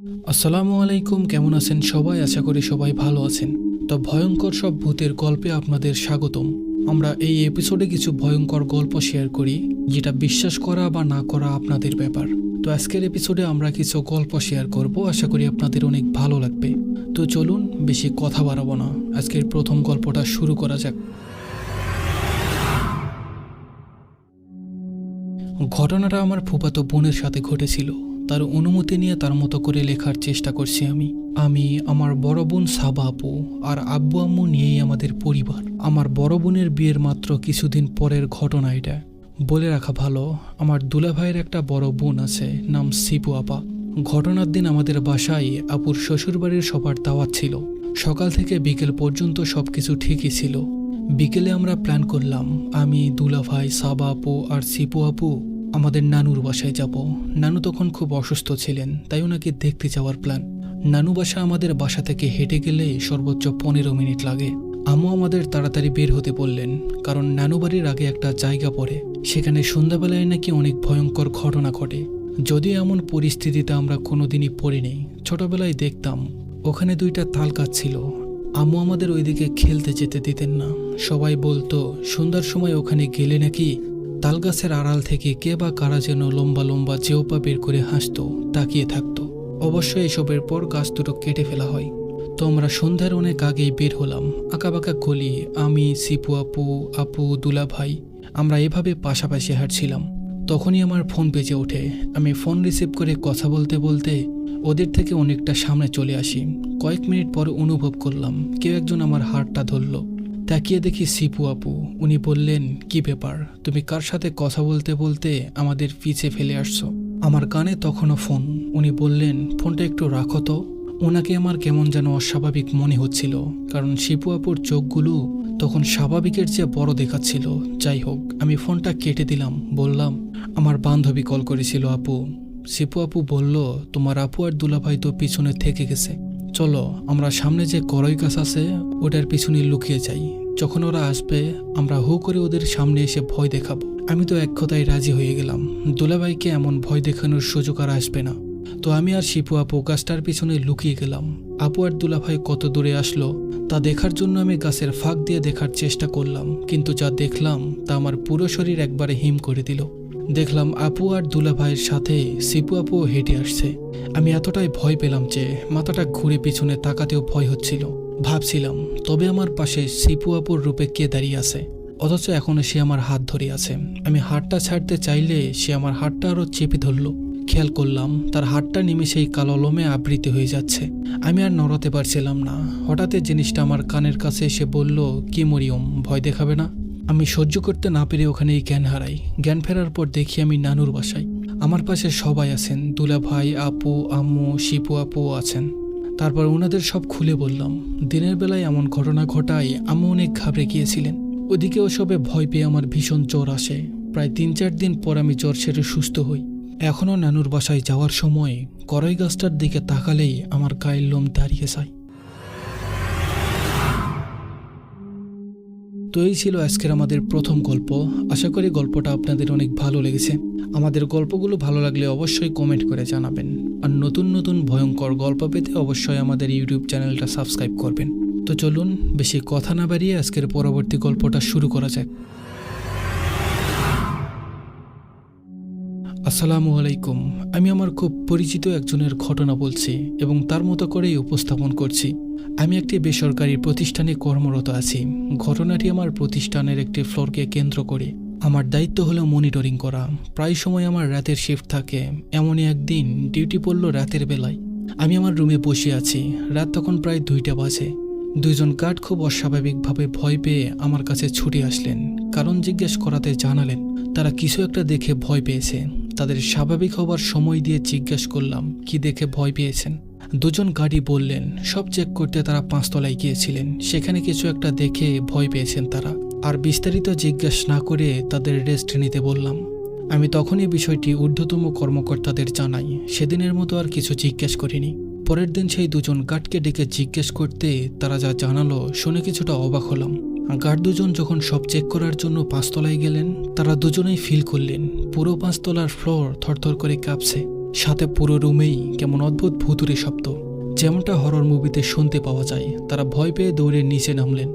আসসালামু আলাইকুম, কেমন আছেন সবাই? আশা করি সবাই ভালো আছেন। তো ভয়ঙ্কর সব ভূতের গল্পে আপনাদের স্বাগতম। আমরা এই এপিসোডে কিছু ভয়ঙ্কর গল্প শেয়ার করি, যেটা বিশ্বাস করা বা না করা আপনাদের ব্যাপার। তো আজকের এপিসোডে আমরা কিছু গল্প শেয়ার করব, আশা করি আপনাদের অনেক ভালো লাগবে। তো চলুন বেশি কথা বাড়াবো না, আজকের প্রথম গল্পটা শুরু করা যাক। ঘটনাটা আমার ফুফাতো বোনের সাথে ঘটেছিল। তার অনুমতি নিয়ে তার মতো করে লেখার চেষ্টা করছি আমি আমার বড় বোন সাবা আপু আর আব্বু আম্মু নিয়েই আমাদের পরিবার। আমার বড় বোনের বিয়ের মাত্র কিছুদিন পরের ঘটনা এটা। বলে রাখা ভালো, আমার দুলাভাইয়ের একটা বড় বোন আছে, নাম সিপু আপা। ঘটনার দিন আমাদের বাসায় আপুর শ্বশুরবাড়ির সবার দাওয়াত ছিল। সকাল থেকে বিকেল পর্যন্ত সবকিছু ঠিকই ছিল। বিকেলে আমরা প্ল্যান করলাম, আমি, দুলাভাই, সাবা আপু আর সিপু আপু আমাদের নানুর বাসায় যাব। নানু তখন খুব অসুস্থ ছিলেন, তাই ওনাকে দেখতে যাওয়ার প্ল্যান। নানু বাসা আমাদের বাসা থেকে হেঁটে গেলে সর্বোচ্চ 15 মিনিট লাগে। আম্মু আমাদের তাড়াতাড়ি বের হতে বললেন, কারণ নানু বাড়ির আগে একটা জায়গা পড়ে, সেখানে সন্ধ্যাবেলায় নাকি অনেক ভয়ঙ্কর ঘটনা ঘটে। যদিও এমন পরিস্থিতিতে আমরা কোনোদিনই পড়িনি, ছোটবেলায় দেখতাম ওখানে 2টা তাল গাছ ছিল। আম্মু আমাদের ওইদিকে খেলতে যেতে দিতেন না। সবাই বলতো সন্ধ্যার সময় ওখানে গেলে নাকি তালগাছের আড়াল থেকে কে বা কারা যেন লম্বা লম্বা জেওপা বের করে হাসতো, তাকিয়ে থাকতো। অবশ্যই এসবের পর গাছ দুটো কেটে ফেলা হয়। তো আমরা সন্ধ্যার অনেক আগেই বের হলাম। আঁকাবাঁকা গলি, আমি, সিপু আপু, আপু, দুলা ভাই, আমরা এভাবে পাশাপাশি হাঁটছিলাম। তখনই আমার ফোন বেজে ওঠে। আমি ফোন রিসিভ করে কথা বলতে বলতে ওদের থেকে অনেকটা সামনে চলে আসি। কয়েক মিনিট পর অনুভব করলাম কেউ একজন আমার হাতটা ধরল। তাকিয়ে দেখি সিপু আপু। উনি বললেন, কি ব্যাপার, তুমি কার সাথে কথা বলতে বলতে আমাদের পিছে ফেলে আসছো? আমার কানে তখনও ফোন। উনি বললেন, ফোনটা একটু রাখো তো। ওনাকে আমার কেমন যেন অস্বাভাবিক মনে হচ্ছিল, কারণ সিপু আপুর চোখগুলো তখন স্বাভাবিকের চেয়ে বড় দেখাচ্ছিল। যাই হোক, আমি ফোনটা কেটে দিলাম। বললাম, আমার বান্ধবী কল করেছিল আপু। সিপু আপু বলল, তোমার আপু আর দুলাভাই তো পিছনে থেকে গেছে, চলো আমরা সামনে যে করই গাছ আছে ওটার পিছনে লুকিয়ে যাই। যখন ওরা আসবে আমরা হু করে ওদের সামনে এসে ভয় দেখাবো। আমি তো এক কথায় রাজি হয়ে গেলাম। দুলাভাইকে এমন ভয় দেখানোর সুযোগ আর আসবে না। তো আমি আর শিপু আপু গাছটার পিছনে লুকিয়ে গেলাম। আপু আর দুলাভাই কত দূরে আসলো তা দেখার জন্য আমি গাছের ফাঁক দিয়ে দেখার চেষ্টা করলাম, কিন্তু যা দেখলাম তা আমার পুরো শরীর একবারে হিম করে দিল। দেখলাম আপু আর দুলাভাইয়ের সাথে সিপু আপুও হেঁটে আসছে। আমি এতটাই ভয় পেলাম যে মাথাটা ঘুরে পিছনে তাকাতেও ভয় হচ্ছিল। ভাবছিলাম, তবে আমার পাশে সিপু আপুর রূপে কে দাঁড়িয়ে আছে, অথচ এখনো সে আমার হাত ধরে আছে। আমি হাতটা ছাড়তে চাইলে সে আমার হাতটা আরো চেপে ধরল। খেয়াল করলাম তার হাতটা নিমেষেই কালো লোমে আবৃত হয়ে যাচ্ছে। আমি আর নড়াতে পারছিলাম না। হঠাৎ জিনিসটা আমার কানের কাছে এসে বলল, কি মরিয়ম, ভয় দেখাবে না? আমি সহ্য করতে না পেরে ওখানেই জ্ঞান হারাই। জ্ঞান ফেরার পর দেখি আমি নানুর বাসায়। আমার পাশে সবাই আছেন, দুলা ভাই, আপু, আম্মু, শিপু আপুও আছেন। তারপর ওনাদের সব খুলে বললাম। দিনের বেলায় এমন ঘটনা ঘটায় আম্মু অনেক ঘাবড়ে গিয়েছিলেন। ওদিকে ওসবে ভয় পেয়ে আমার ভীষণ জ্বর আসে। প্রায় 3-4 দিন পর আমি জ্বর সেরে সুস্থ হই। এখনও নানুর বাসায় যাওয়ার সময় করই গাছটার দিকে তাকালেই আমার গায়ের লোম দাঁড়িয়ে যায়। তো এই ছিল আজকের আমাদের প্রথম গল্প। আশা করি গল্পটা আপনাদের অনেক ভালো লেগেছে। আমাদের গল্পগুলো ভালো লাগলে অবশ্যই কমেন্ট করে জানাবেন। আর নতুন নতুন ভয়ঙ্কর গল্প পেতে অবশ্যই আমাদের ইউটিউব চ্যানেলটা সাবস্ক্রাইব করবেন। তো চলুন বেশি কথা না বাড়িয়ে আজকের পরবর্তী গল্পটা শুরু করা যাক। আসসালামু আলাইকুম। আমি আমার খুব পরিচিত একজনের ঘটনা বলছি এবং তার মতো করেই উপস্থাপন করছি। আমি একটি বেসরকারি প্রতিষ্ঠানে কর্মরত আছি। ঘটনাটি আমার প্রতিষ্ঠানের একটি ফ্লোরকে কেন্দ্র করে। আমার দায়িত্ব হলো মনিটরিং করা। প্রায় সময় আমার রাতের শিফট থাকে। এমনই একদিন ডিউটি পড়ল রাতের বেলায়। আমি আমার রুমে বসে আছি। রাত তখন প্রায় 2টা বাজে। 2জন গার্ড খুব অস্বাভাবিকভাবে ভয় পেয়ে আমার কাছে ছুটে আসলেন। কারণ জিজ্ঞেস করাতে জানালেন তারা কিছু একটা দেখে ভয় পেয়েছে। তাদের স্বাভাবিক হবার সময় দিয়ে জিজ্ঞেস করলাম, কি দেখে ভয় পেয়েছেন? 2জন গার্ডই বললেন, সব চেক করতে তারা 5 তলায় গিয়েছিলেন, সেখানে কিছু একটা দেখে ভয় পেয়েছেন তারা। আর বিস্তারিত জিজ্ঞেস না করে তাদের রেস্ট নিতে বললাম। আমি তখনই বিষয়টি ঊর্ধ্বতম কর্মকর্তাদের জানাই। সেদিনের মতো আর কিছু জিজ্ঞেস করিনি। পরের দিন সেই 2জন গার্ডকে ডেকে জিজ্ঞেস করতে তারা যা জানালো শুনে কিছুটা অবাক হলাম। গার্ড 2জন যখন সব চেক করার জন্য 5 তলায় গেলেন, তারা দুজনেই ফিল করলেন পুরো 5 তলার ফ্লোর থরথর করে কাঁপছে। সাথে পুরো রুমেই কেমন অদ্ভুত ভুতুরে শব্দ, যেমনটা হরর মুভিতে শুনতে পাওয়া যায়। তারা ভয় পেয়ে দৌড়ে নিচে নামলেন।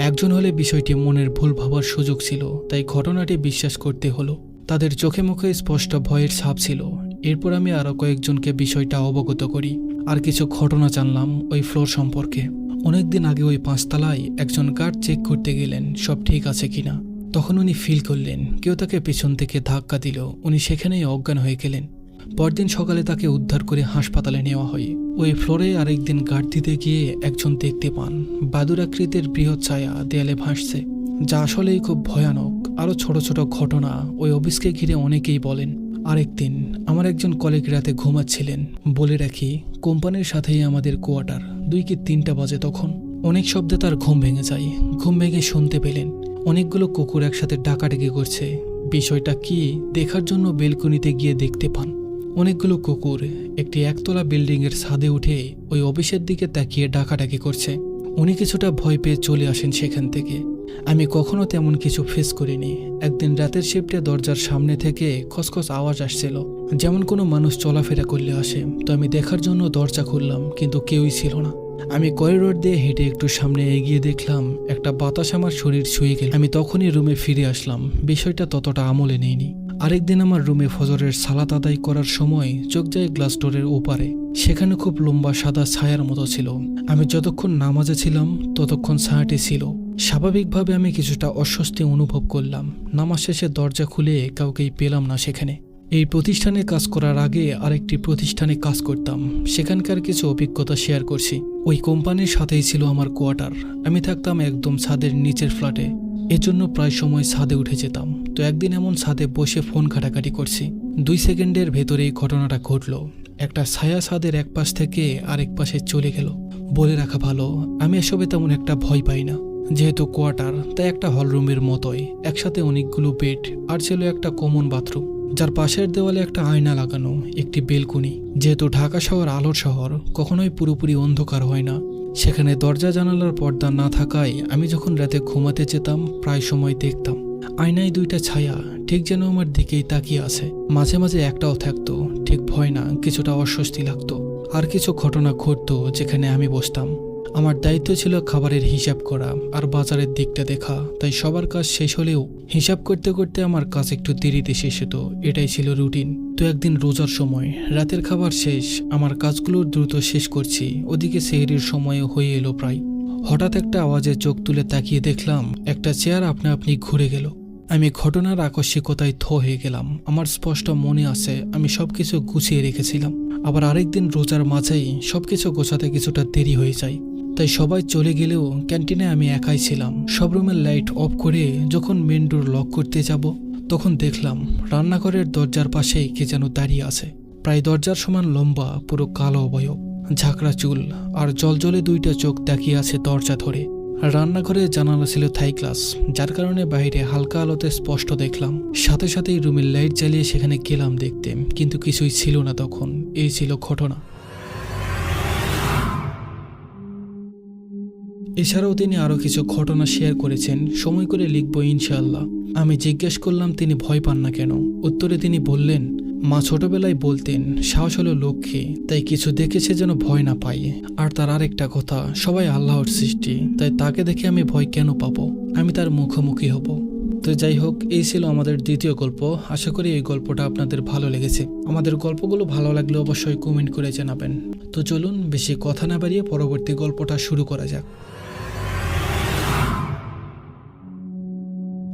একজন হলে বিষয়টি মনের ভুল ভাবার সুযোগ ছিল, তাই ঘটনাটি বিশ্বাস করতে হলো। তাদের চোখে মুখে স্পষ্ট ভয়ের ছাপ ছিল। এরপর আমি আরও কয়েকজনকে বিষয়টা অবগত করি, আর কিছু ঘটনা জানলাম ওই ফ্লোর সম্পর্কে। অনেকদিন আগে ওই 5 তলায় একজন গার্ড চেক করতে গেলেন সব ঠিক আছে কিনা। তখন উনি ফিল করলেন কেউ তাকে পেছন থেকে ধাক্কা দিল। উনি সেখানেই অজ্ঞান হয়ে গেলেন। পরদিন সকালে তাকে উদ্ধার করে হাসপাতালে নেওয়া হয়। ওই ফ্লোরে আরেকদিন গার্ড দিতে গিয়ে একজন দেখতে পান বাদুর আকৃতির বৃহৎ ছায়া দেয়ালে ভাসছে, যা আসলেই খুব ভয়ানক। আরও ছোট ছোট ঘটনা ওই অফিসকে ঘিরে অনেকেই বলেন। আরেকদিন আমার একজন কলিগ রাতে ঘুমাচ্ছিলেন। বলে রাখি, কোম্পানির সাথেই আমাদের কোয়ার্টার। 2 কি 3টা বাজে তখন। অনেক শব্দে তার ঘুম ভেঙে যায়। ঘুম ভেঙে শুনতে পেলেন অনেকগুলো কুকুর একসাথে ডাকাডাকি করছে। বিষয়টা কি দেখার জন্য বেলকনিতে গিয়ে দেখতে পান অনেকগুলো কুকুর একটি একতলা বিল্ডিংয়ের ছাদে উঠে ওই অফিসের দিকে তাকিয়ে ডাকাডাকি করছে। উনি কিছুটা ভয় পেয়ে চলে আসেন সেখান থেকে। আমি কখনো তেমন কিছু ফেস করিনি। একদিন রাতের শিফটে দরজার সামনে থেকে খসখস আওয়াজ আসছিল, যেমন কোনো মানুষ চলাফেরা করলে আসে। তো আমি দেখার জন্য দরজা খুললাম, কিন্তু কেউই ছিল না। আমি করিডোর দিয়ে হেঁটে একটু সামনে এগিয়ে দেখলাম একটা বাতাস আমার শরীর ছুঁয়ে গেল। আমি তখনই রুমে ফিরে আসলাম। বিষয়টা ততটা আমলে নেইনি। আরেকদিন আমার রুমে ফজরের সালাত আদায় করার সময় চোখ যায় গ্লাস ডোরের ওপারে। সেখানে খুব লম্বা সাদা ছায়ার মতো ছিল। আমি যতক্ষণ নামাজে ছিলাম ততক্ষণ ছায়াটি ছিল। স্বাভাবিকভাবে আমি কিছুটা অস্বস্তি অনুভব করলাম। নামাজ শেষে দরজা খুলে কাউকেই পেলাম না সেখানে। এই প্রতিষ্ঠানে কাজ করার আগে আরেকটি প্রতিষ্ঠানে কাজ করতাম। সেখানকার কিছু অভিজ্ঞতা শেয়ার করছি। ওই কোম্পানির সাথেই ছিল আমার কোয়ার্টার। আমি থাকতাম একদম ছাদের নিচের ফ্ল্যাটে, এজন্য প্রায় সময় ছাদে উঠে যেতাম। তো একদিন এমন ছাদে বসে ফোন ঘাটাঘাটি করছি, 2 সেকেন্ডের ভেতরেই ঘটনাটা ঘটল। একটা ছায়া ছাদের এক পাশ থেকে আরেক পাশে চলে গেল। বলে রাখা ভালো, আমি এসবে তেমন একটা ভয় পাই না। যেহেতু কোয়ার্টার, তাই একটা হলরুমের মতোই একসাথে অনেকগুলো বেড, আর ছিল একটা কমন বাথরুম, যার পাশের দেওয়ালে একটা আয়না লাগানো, একটি বেলকনি। যেহেতু ঢাকা শহর আলোর শহর, কখনোই পুরোপুরি অন্ধকার হয় না। সেখানে দরজা জানালার পর্দা না থাকায় আমি যখন রাতে ঘুমাতে যেতাম প্রায় সময় দেখতাম আয়নায় 2টা ছায়া ঠিক যেন আমার দিকেই তাকিয়ে আছে। মাঝে মাঝে একটাও থাকতো, ঠিক ভয় না, কিছুটা অস্বস্তি লাগতো। আর কিছু ঘটনা ঘটতো যেখানে আমি বসতাম। আমার দায়িত্ব ছিল খাবারের হিসাব করা আর বাজারের দিকটা দেখা। তাই সবার কাজ শেষ হলেও হিসাব করতে করতে আমার কাজ একটু দেরিতে শেষ হতো। এটাই ছিল রুটিন। তো একদিন রোজার সময় রাতের খাবার শেষ, আমার কাজগুলো দ্রুত শেষ করছি, ওদিকে সেহরির সময়ও হয়ে এলো প্রায়। হঠাৎ একটা আওয়াজে চোখ তুলে তাকিয়ে দেখলাম একটা চেয়ার আপনা আপনি ঘুরে গেল। আমি ঘটনার আকস্মিকতায় হয়ে গেলাম। আমার স্পষ্ট মনে আছে আমি সবকিছু গুছিয়ে রেখেছিলাম। আবার আরেকদিন রোজার মাঝেই সবকিছু গোছাতে কিছুটা দেরি হয়ে যায়। তাই সবাই চলে গেলেও ক্যান্টিনে আমি একাই ছিলাম। সব রুমের লাইট অফ করে যখন মেন ডোর লক করতে যাব, তখন দেখলাম রান্নাঘরের দরজার পাশেই কে যেন দাঁড়িয়ে আছে। প্রায় দরজার সমান লম্বা, পুরো কালো অবয়ব, ঝাঁকড়া চুল আর জলজলে 2টা চোখ তাকিয়ে আছে দরজা ধরে। রান্নাঘরের জানালা ছিল থাই গ্লাস, যার কারণে বাইরে হালকা আলোতে স্পষ্ট দেখলাম। সাথে সাথেই রুমের লাইট জ্বালিয়ে সেখানে গেলাম দেখতে, কিন্তু কিছুই ছিল না তখন। এই ছিল ঘটনা। এছাড়াও তিনি আরও কিছু ঘটনা শেয়ার করেছেন, সময় করে লিখব ইনশাআল্লাহ। আমি জিজ্ঞেস করলাম তিনি ভয় পান না কেন। উত্তরে তিনি বললেন, মা ছোটবেলায় বলতেন সাহস হলো লক্ষ্মী, তাই কিছু দেখেছে যেন ভয় না পাই। আর তার আরেকটা কথা, সবাই আল্লাহর সৃষ্টি, তাই তাকে দেখে আমি ভয় কেন পাবো, আমি তার মুখোমুখি হব। তো যাই হোক, এই ছিল আমাদের দ্বিতীয় গল্প। আশা করি এই গল্পটা আপনাদের ভালো লেগেছে। আমাদের গল্পগুলো ভালো লাগলে অবশ্যই কমেন্ট করে জানাবেন। তো চলুন বেশি কথা না বাড়িয়ে পরবর্তী গল্পটা শুরু করা যাক।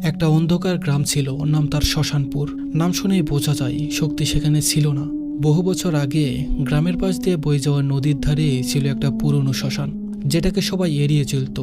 একটা অন্ধকার গ্রাম ছিল, নাম তার শ্মশানপুর। নাম শুনেই বোঝা যায় শক্তি সেখানে ছিল না। বহু বছর আগে গ্রামের পাশ দিয়ে বয়ে যাওয়া নদীর ধারে ছিল একটা পুরনো শ্মশান, যেটাকে সবাই এড়িয়ে চলত।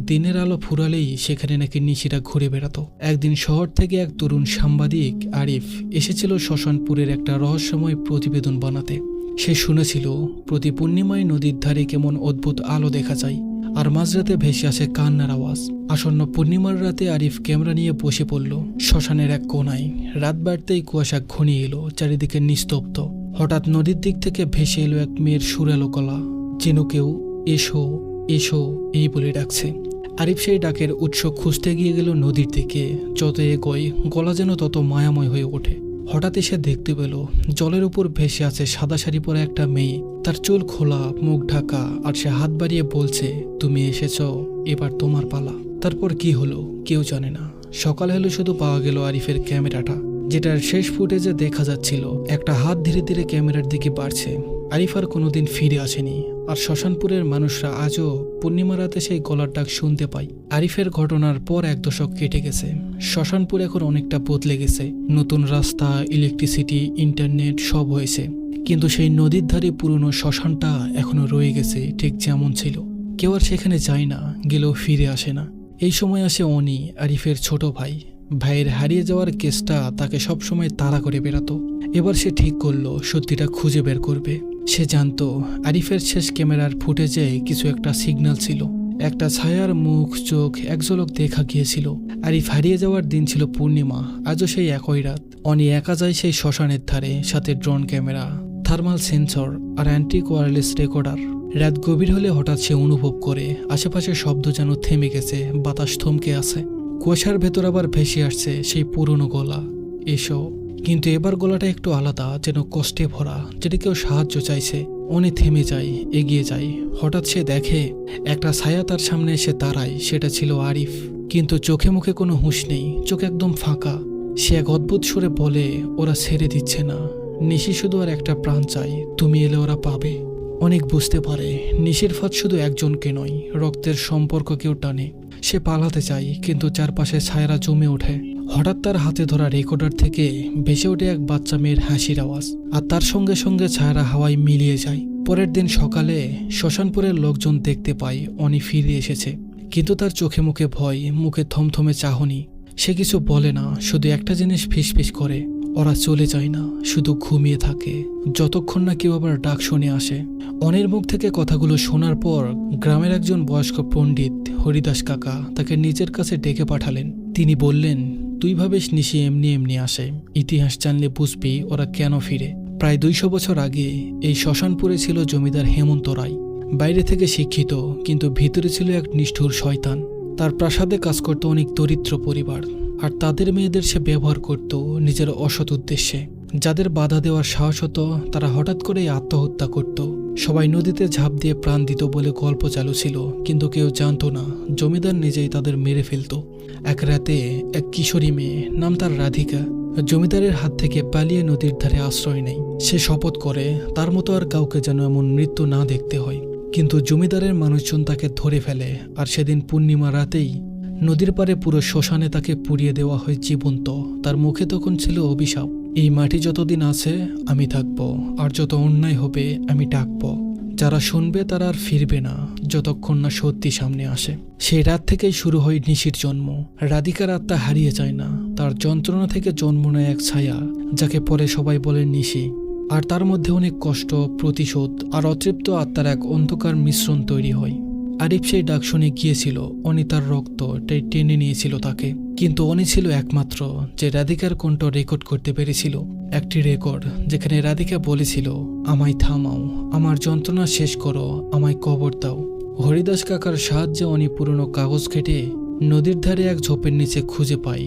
দিনের আলো ফুরালেই সেখানে নাকি নিশিরা ঘুরে বেড়াতো। একদিন শহর থেকে এক তরুণ সাংবাদিক আরিফ এসেছিল শ্মশানপুরের একটা রহস্যময় প্রতিবেদন বানাতে। সে শুনেছিল প্রতি পূর্ণিমায় নদীর ধারে কেমন অদ্ভুত আলো দেখা যায়, আর মাঝরাতে ভেসে আসে কান্নার আওয়াজ। আসন্ন পূর্ণিমার রাতে আরিফ ক্যামেরা নিয়ে বসে পড়ল শ্মশানের এক কোনায়। রাত বাড়তেই কুয়াশা ঘনিয়ে এলো, চারিদিকে নিস্তব্ধ। হঠাৎ নদীর দিক থেকে ভেসে এলো এক মেয়ের সুরালো গলা, যেন কেউ এসো এসো এই বলে ডাকছে। আরিফ সেই ডাকের উৎস খুঁজতে গিয়ে গেল নদীর দিকে। যত এগোয় গলা যেন তত মায়াময় হয়ে ওঠে। হঠাৎই সে দেখতে পেল জলের উপর ভেসে আছে সাদা শাড়ি পরা একটা মেয়ে। তার চুল খোলা, মুখ ঢাকা, আর সে হাত বাড়িয়ে বলছে, তুমি এসেছো, এবার তোমার পালা। তারপর কি হলো কেউ জানে না। সকাল হলো শুধু পাওয়া গেল আরিফের ক্যামেরাটা, যেটার শেষ ফুটেজে দেখা যাচ্ছিল একটা হাত ধীরে ধীরে ক্যামেরার দিকে বাড়ছে। আরিফ আর কোনোদিন ফিরে আসেনি, আর শ্মশানপুরের মানুষরা আজও পূর্ণিমা রাতে সেই গলার ডাক শুনতে পায়। আরিফের ঘটনার পর 1 দশক কেটে গেছে। শ্মশানপুর এখন অনেকটা বদলে গেছে। নতুন রাস্তা, ইলেকট্রিসিটি, ইন্টারনেট সব হয়েছে, কিন্তু সেই নদীর ধারে পুরনো শ্মশানটা এখনো রয়ে গেছে ঠিক যেমন ছিল। কেউ আর সেখানে যায় না, গেলেও ফিরে আসে না। এই সময় আসে অনি, আরিফের ছোট ভাই। ভাইয়ের হারিয়ে যাওয়ার কেসটা তাকে সবসময় তাড়া করে বেড়াতো। এবার সে ঠিক করলো সত্যিটা খুঁজে বের করবে। সে জানতো আরিফের শেষ ক্যামেরার ফুটেজে কিছু একটা সিগন্যাল ছিল, একটা ছায়ার মুখ, চোখ এক ঝলক দেখা গিয়েছিল। আরিফ হারিয়ে যাওয়ার দিন ছিল পূর্ণিমা, আজও সেই একই রাত। অনি একা যায় সেই শ্মশানের ধারে, সাথে ড্রোন ক্যামেরা, থার্মাল সেন্সর আর অ্যান্টিক ওয়্যারলেস রেকর্ডার। রাত গভীর হলে হঠাৎ সে অনুভব করে আশেপাশে শব্দ যেন থেমে গেছে, বাতাস থমকে আছে। কুয়াশার ভেতর আবার ভেসে আসছে সেই পুরনো গলা, এসো। কিন্তু এবার গলাটা একটু আলাদা, যেন কষ্টে ভরা, যেটা কেউ সাহায্য চাইছে। অনেক থেমে যায়, এগিয়ে যায়। হঠাৎ সে দেখে একটা ছায়া তার সামনে এসে দাঁড়ায়। সেটা ছিল আরিফ, কিন্তু চোখে মুখে কোনো হুঁশ নেই, চোখ একদম ফাঁকা। সে এক অদ্ভুত সুরে বলে, ওরা ছেড়ে দিচ্ছে না, নিশি শুধু আর একটা প্রাণ চাই, তুমি এলে ওরা পাবে। অনেক বুঝতে পারে নিশির ফাঁদ শুধু একজনকে নয়, রক্তের সম্পর্ককেও টানে। সে পালাতে চায়, কিন্তু চারপাশে ছায়ারা জমে ওঠে। হঠাৎ তার হাতে ধরা রেকর্ডার থেকে ভেসে ওঠে এক বাচ্চা মেয়ের হাসির আওয়াজ, আর তার সঙ্গে সঙ্গে ছায়ারা হাওয়ায় মিলিয়ে যায়। পরের দিন সকালে শ্মশানপুরের লোকজন দেখতে পায় অনি ফিরে এসেছে, কিন্তু তার চোখে মুখে ভয়, মুখে থমথমে চাহনি। সে কিছু বলে না, শুধু একটা জিনিস ফিসফিস করে, ওরা চলে যায় না, শুধু ঘুমিয়ে থাকে, যতক্ষণ না কেউ আবার ডাক শুনে আসে। অনির মুখ থেকে কথাগুলো শোনার পর গ্রামের একজন বয়স্ক পণ্ডিত, হরিদাস কাকা, তাকে নিজের কাছে ডেকে পাঠালেন। তিনি বললেন, তুই ভাবিস নিশি এমনি এমনি আসে, ইতিহাস জানলে বুঝবি ওরা কেন ফিরে। প্রায় 200 বছর আগে এই শ্মশানপুরে ছিল জমিদার হেমন্ত রায়। বাইরে থেকে শিক্ষিত, কিন্তু ভিতরে ছিল এক নিষ্ঠুর শয়তান। তার প্রাসাদে কাজ করত অনেক দরিদ্র পরিবার, আর তাদের মেয়েদের সে ব্যবহার করত নিজের অসৎ উদ্দেশ্যে। যাদের বাধা দেওয়ার সাহস হতো তারা হঠাৎ করেই আত্মহত্যা করত। সবাই নদীতে ঝাঁপ দিয়ে প্রাণ দিত বলে গল্প চালু ছিল, কিন্তু কেউ জানতো না জমিদার নিজেই তাদের মেরে ফেলত। এক রাতে এক কিশোরী মেয়ে, নাম তার রাধিকা, জমিদারের হাত থেকে পালিয়ে নদীর ধারে আশ্রয় নেয়। সে শপথ করে তার মতো আর কাউকে যেন এমন মৃত্যু না দেখতে হয়। কিন্তু জমিদারের মানুষজন তাকে ধরে ফেলে, আর সেদিন পূর্ণিমা রাতেই নদীর পাড়ে পুরো শ্মশানে তাকে পুড়িয়ে দেওয়া হয় জীবন্ত। তার মুখে তখন ছিল অভিশাপ, এই মাটি যতদিন আছে আমি থাকবো, আর যত অন্যায় হবে আমি ডাকবো। যারা শুনবে তারা আর ফিরবে না, যতক্ষণ না সত্যি সামনে আসে। সেই রাত থেকেই শুরু হয় নিশির জন্ম। রাধিকার আত্মা হারিয়ে যায় না, তার যন্ত্রণা থেকে জন্ম নেয় এক ছায়া, যাকে পরে সবাই বলে নিশি। আর তার মধ্যে অনেক কষ্ট, প্রতিশোধ আর অতৃপ্ত আত্মার এক অন্ধকার মিশ্রণ তৈরি হয়। আরিফ সেই ডাক শুনে গিয়েছিল, অনি তার রক্তটাই টেনে নিয়েছিল তাকে। কিন্তু অনি ছিল একমাত্র যে রাধিকার কণ্ঠ রেকর্ড করতে পেরেছিল। একটি রেকর্ড যেখানে রাধিকা বলেছিল, আমায় থামাও, আমার যন্ত্রণা শেষ করো, আমায় কবর দাও। হরিদাস কাকার সাহায্যে অনি পুরনো কাগজ কেটে নদীর ধারে এক ঝোপের নিচে খুঁজে পাই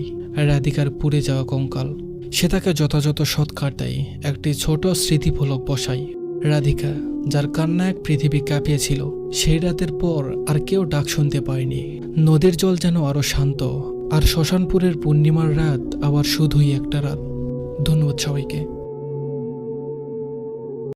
রাধিকার পুড়ে যাওয়া কঙ্কাল। সে তাকে যথাযথ সৎকার দেয়, একটি ছোট স্মৃতিফলক বসায়। রাধিকা, যার কান্না এক পৃথিবী কাঁপিয়েছিল, সেই রাতের পর আর কেউ ডাক শুনতে পায়নি। নদীর জল যেন আরো শান্ত, আর শ্মশানপুরের পূর্ণিমার রাত আবার শুধুই একটা রাত। ধন্যবাদ সবাইকে।